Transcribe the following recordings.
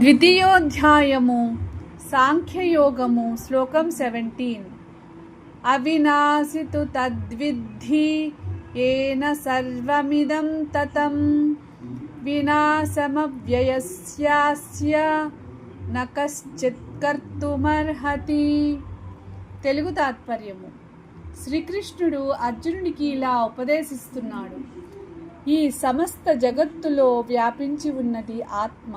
ద్వితీయోధ్యాయము సాంఖ్యయోగము శ్లోకం 17. అవినాశి తు తద్విద్ధి ఏన సర్వమిదం తతం వినాశమవ్యయస్యాస్య న కశ్చిత్ కర్తుమర్హతి. తెలుగు తాత్పర్యము. శ్రీకృష్ణుడు అర్జునుడికి ఇలా ఉపదేశిస్తున్నాడు. ఈ సమస్త జగత్తులో వ్యాపించి ఉన్నది ఆత్మ.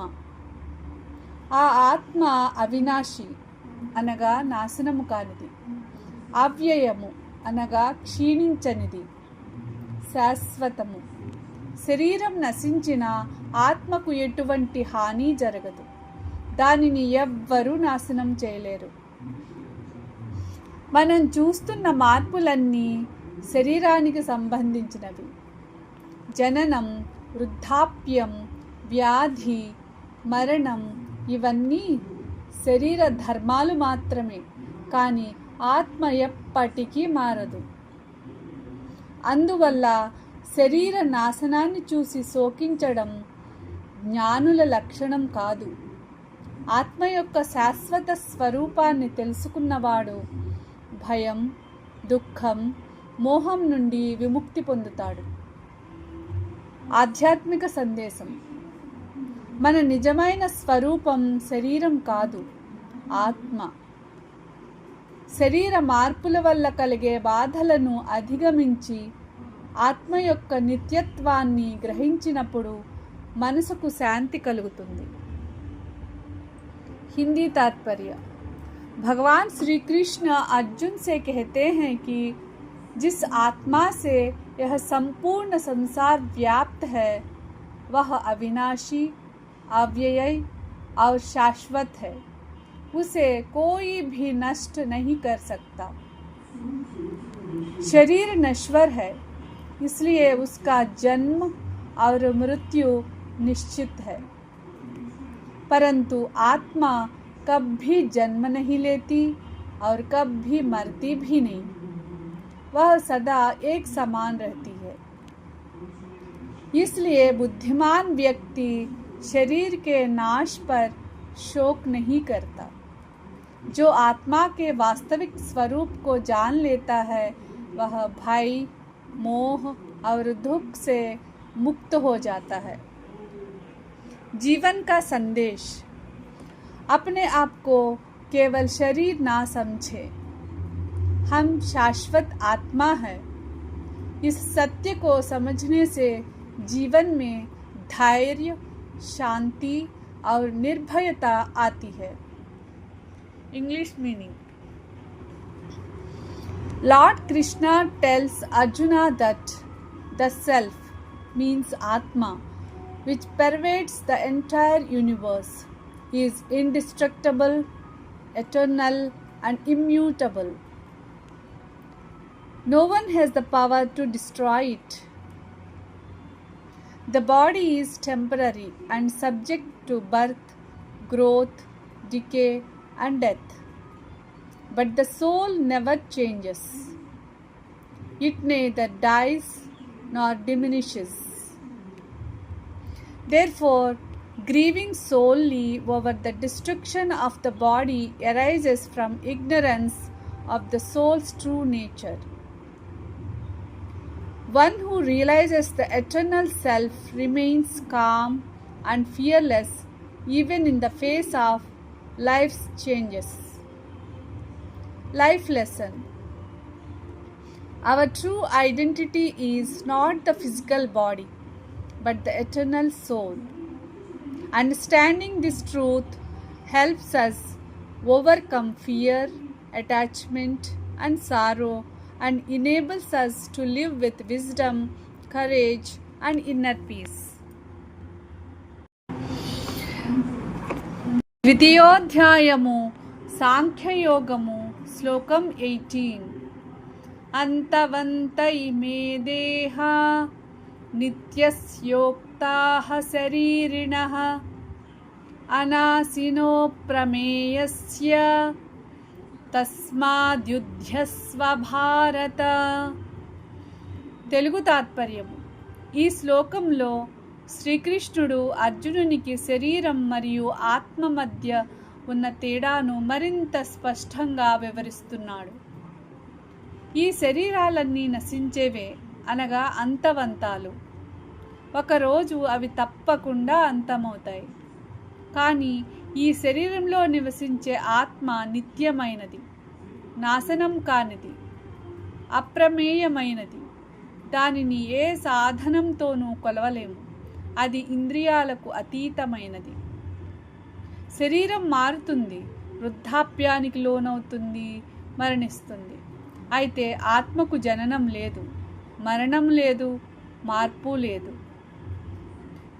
ఆ ఆత్మ అవినాశి అనగా నాశనము కానిది, అవ్యయము అనగా క్షీణించనిది, శాశ్వతము. శరీరం నశించిన ఆత్మకు ఎటువంటి హాని జరగదు. దానిని ఎవ్వరూ నాశనం చేయలేరు. మనం చూస్తున్న మార్పులన్నీ శరీరానికి సంబంధించినవి. జననం, వృద్ధాప్యం, వ్యాధి, మరణం ఇవన్నీ శరీర ధర్మాలు మాత్రమే. కానీ ఆత్మ ఎప్పటికీ మారదు. అందువల్ల శరీర నాశనాన్ని చూసి శోకించడం జ్ఞానుల లక్షణం కాదు. ఆత్మ యొక్క శాశ్వత స్వరూపాన్ని తెలుసుకున్నవాడు భయం, దుఃఖం, మోహం నుండి విముక్తి పొందుతాడు. ఆధ్యాత్మిక సందేశం. మన నిజమైన స్వరూపం శరీరం కాదు, ఆత్మ. శరీర మార్పుల వల్ల కలిగే బాధలను అధిగమించి ఆత్మ యొక్క నిత్యత్వాన్ని గ్రహించినప్పుడు మనసుకు శాంతి కలుగుతుంది. हिंदी तात्पर्य. भगवान श्री कृष्ण अर्जुन से कहते हैं कि जिस आत्मा से यह संपूर्ण संसार व्याप्त है वह अविनाशी, अव्ययी और शाश्वत है. उसे कोई भी नष्ट नहीं कर सकता. शरीर नश्वर है, इसलिए उसका जन्म और मृत्यु निश्चित है. परंतु आत्मा कभी जन्म नहीं लेती और कभी मरती भी नहीं. वह सदा एक समान रहती है. इसलिए बुद्धिमान व्यक्ति शरीर के नाश पर शोक नहीं करता. जो आत्मा के वास्तविक स्वरूप को जान लेता है वह भय, मोह और दुख से मुक्त हो जाता है. जीवन का संदेश. अपने आप को केवल शरीर ना समझे. हम शाश्वत आत्मा है. इस सत्य को समझने से जीवन में धैर्य, शांति और निर्भयता आती है. English meaning. Lord Krishna tells Arjuna that the self means Atma, which pervades the entire universe, is indestructible, eternal and immutable. No one has the power to destroy it. The body is temporary and subject to birth, growth, decay and death. But the soul never changes. It neither dies nor diminishes. Therefore, grieving solely over the destruction of the body arises from ignorance of the soul's true nature. One who realizes the eternal self remains calm and fearless even in the face of life's changes. Life lesson. Our true identity is not the physical body, but the eternal soul. Understanding this truth helps us overcome fear, attachment, and sorrow, and enables us to live with wisdom, courage, and inner peace. ద్వితీయోధ్యాయము సాంఖ్యయోగము శ్లోకం 18. అంతవంత ఇమే దేహా నిత్యస్యోక్తాః శరీరిణః అనాశినో ప్రమేయస్య తస్మాద్యుధ్యస్వ భారత. తెలుగు తాత్పర్యము. ఈ శ్లోకంలో శ్రీకృష్ణుడు అర్జునునికి శరీరం మరియు ఆత్మ మధ్య ఉన్న తేడాను మరింత స్పష్టంగా వివరిస్తున్నాడు. ఈ శరీరాలన్నీ నశించేవే, అనగా అంతవంతాలు. ఒకరోజు అవి తప్పకుండా అంతమవుతాయి. కానీ ఈ శరీరంలో నివసించే ఆత్మ నిత్యమైనది, నాశనం కానిది, అప్రమేయమైనది. దానిని ఏ సాధనంతోనూ కొలవలేము. అది ఇంద్రియాలకు అతీతమైనది. శరీరం మారుతుంది, వృద్ధాప్యానికి లోనవుతుంది, మరణిస్తుంది. అయితే ఆత్మకు జననం లేదు, మరణం లేదు, మార్పు లేదు.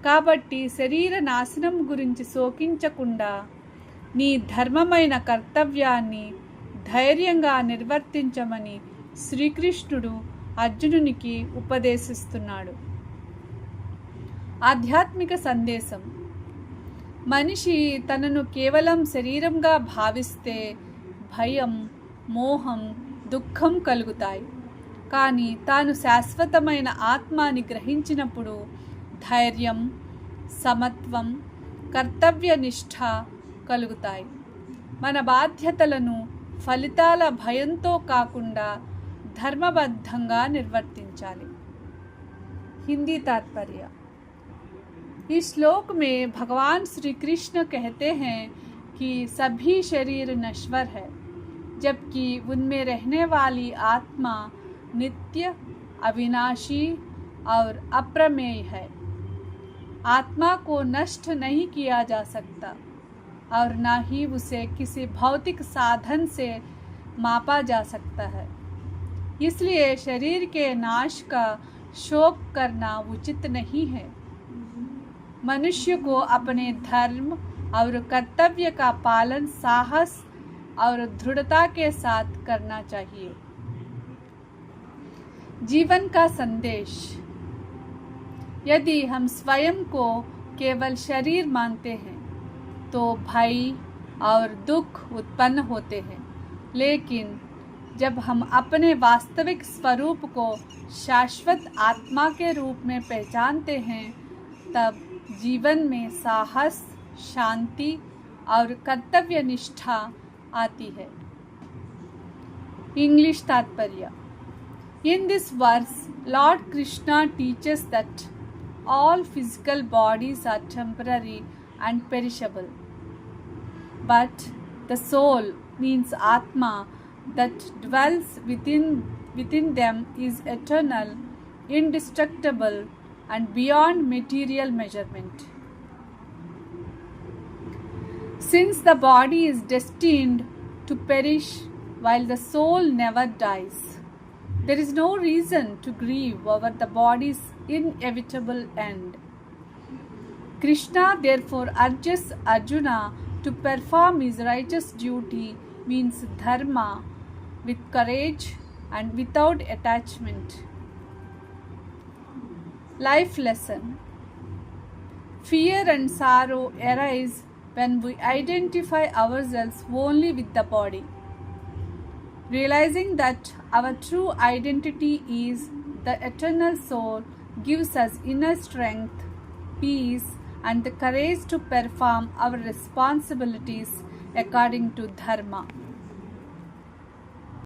కాబట్టి శరీర నాశనం గురించి శోకించకుండా నీ ధర్మమైన కర్తవ్యాన్ని ధైర్యంగా నిర్వర్తించమని శ్రీకృష్ణుడు అర్జునునికి ఉపదేశిస్తున్నాడు. ఆధ్యాత్మిక సందేశం: మనిషి తనను కేవలం శరీరంగా భావిస్తే భయం, మోహం, దుఃఖం కలుగుతాయి. కానీ తాను శాశ్వతమైన ఆత్మని గ్రహించినప్పుడు ధైర్యం, సమత్వం, కర్తవ్యనిష్ఠ కలుగుతాయి. మన బాధ్యతలను ఫలితాల భయంతో కాకుండా धर्मबद्धंगा निर्वर्तिंचाली। हिंदी तात्पर्य: इस श्लोक में भगवान श्री कृष्ण कहते हैं कि सभी शरीर नश्वर है, जबकि उनमें रहने वाली आत्मा नित्य, अविनाशी और अप्रमेय है। आत्मा को नष्ट नहीं किया जा सकता और न ही उसे किसी भौतिक साधन से मापा जा सकता है। इसलिए शरीर के नाश का शोक करना उचित नहीं है। मनुष्य को अपने धर्म और कर्तव्य का पालन साहस और दृढ़ता के साथ करना चाहिए। जीवन का संदेश: यदि हम स्वयं को केवल शरीर मानते हैं तो भय और दुख उत्पन्न होते हैं, लेकिन जब हम अपने वास्तविक स्वरूप को शाश्वत आत्मा के रूप में पहचानते हैं, तब जीवन में साहस, शांति और कर्तव्य निष्ठा आती है। इंग्लिश तात्पर्य: In this verse, Lord Krishna teaches that all physical bodies are temporary and perishable, but the soul, means Atma, that dwells within them is eternal, indestructible, and beyond material measurement. Since the body is destined to perish while the soul never dies, there is no reason to grieve over the body's inevitable end. Krishna therefore urges Arjuna to perform his righteous duty, means dharma, with courage and without attachment. Life lesson: fear and sorrow arise when we identify ourselves only with the body. Realizing that our true identity is the eternal soul gives us inner strength, peace, and the courage to perform our responsibilities according to dharma.